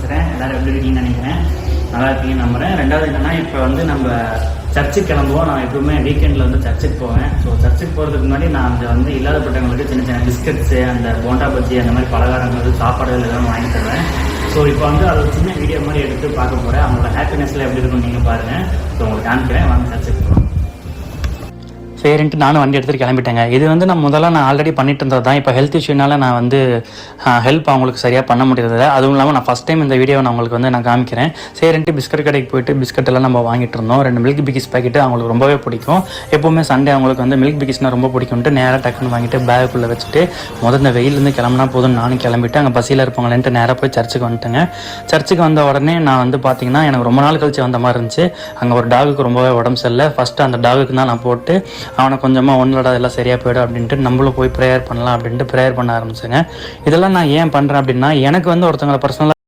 பேசுகிறேன். எல்லோரும் எப்படி இருக்கீங்கன்னு நினைக்கிறேன். நல்லா இருக்கீங்கன்னு நம்புகிறேன். ரெண்டாவது என்னென்னா, இப்போ வந்து நம்ம சர்ச்சுக்கு கிளம்புவோம். நான் எப்பவுமே வீக்கெண்டில் வந்து சர்ச்சுக்கு போவேன். ஸோ சர்ச்சுக்கு போகிறதுக்கு முன்னாடி நான் அந்த வந்து இல்லாதப்பட்டவங்களுக்கு சின்ன சின்ன பிஸ்கட்ஸு, அந்த போண்டா பஜ்ஜி, அந்த மாதிரி பலகாரங்கள், சாப்பாடுகள் எல்லாம் வாங்கி தருவேன். ஸோ இப்போ வந்து அதை ஒரு சின்ன வீடியோ மாதிரி எடுத்து பார்க்க போகிறேன். அவங்களோட ஹாப்பினஸில் எப்படி இருக்குன்னு நீங்கள் பாருங்கள். ஸோ உங்களுக்கு காமிக்கிறேன், வாங்க சர்ச்சுக்கு போகலாம். சரின்ட்டு நானும் வண்டி எடுத்துகிட்டு கிளம்பிட்டேங்க. இது வந்து நான் ஆல்ரெடி பண்ணிட்டு இருந்தது தான். இப்போ ஹெல்த் இஷ்யூனால நான் வந்து ஹெல்ப் அவங்களுக்கு சரியாக பண்ண முடியறதில்ல. அதுவும் இல்லாமல் நான் ஃபஸ்ட் டைம் இந்த வீடியோவை நான் உங்களுக்கு வந்து நான் காமிக்கிறேன். சரின்ட்டு பிஸ்கட் கடைக்கு போயிட்டு பிஸ்கட் எல்லாம் நம்ம வாங்கிட்டு இருந்தோம். 2 மில்க் பிக்கிஸ் பாக்கெட்டு அவங்களுக்கு ரொம்பவே பிடிக்கும். எப்போவுமே சண்டே அவங்களுக்கு வந்து மில்க் பிக்கிஸ்னால் ரொம்ப பிடிக்கும்ட்டு நேராக டக்குன்னு வாங்கிட்டு பேக்குள்ளே வச்சுட்டு இந்த வெயிலேருந்து கிளம்புனா போதும் நானும் கிளம்பிட்டு அங்கே பசியில் இருப்பாங்களேன்ட்டு நேராக போய் சர்ச்சுக்கு வந்துட்டேங்க. சர்ச்சுக்கு வந்த உடனே நான் வந்து பார்த்தீங்கன்னா எனக்கு ரொம்ப நாள் கழிச்சு வந்த மாதிரி இருந்துச்சு. அங்கே ஒரு டாகுக்கு ரொம்பவே உடம்பு சரியில்லை. ஃபஸ்ட்டு அந்த டாகுக்கு தான் நான் போட்டு அவனை கொஞ்சமாக ஒன்றோட எல்லாம் சரியாக போய்டும் அப்படின்ட்டு நம்மளும் போய் ப்ரேயர் பண்ணலாம் அப்படின்ட்டு ப்ரேயர் பண்ண ஆரம்பிச்சேங்க. இதெல்லாம் நான் ஏன் பண்ணுறேன் அப்படின்னா, எனக்கு வந்து ஒருத்தவங்களை பர்சனலாக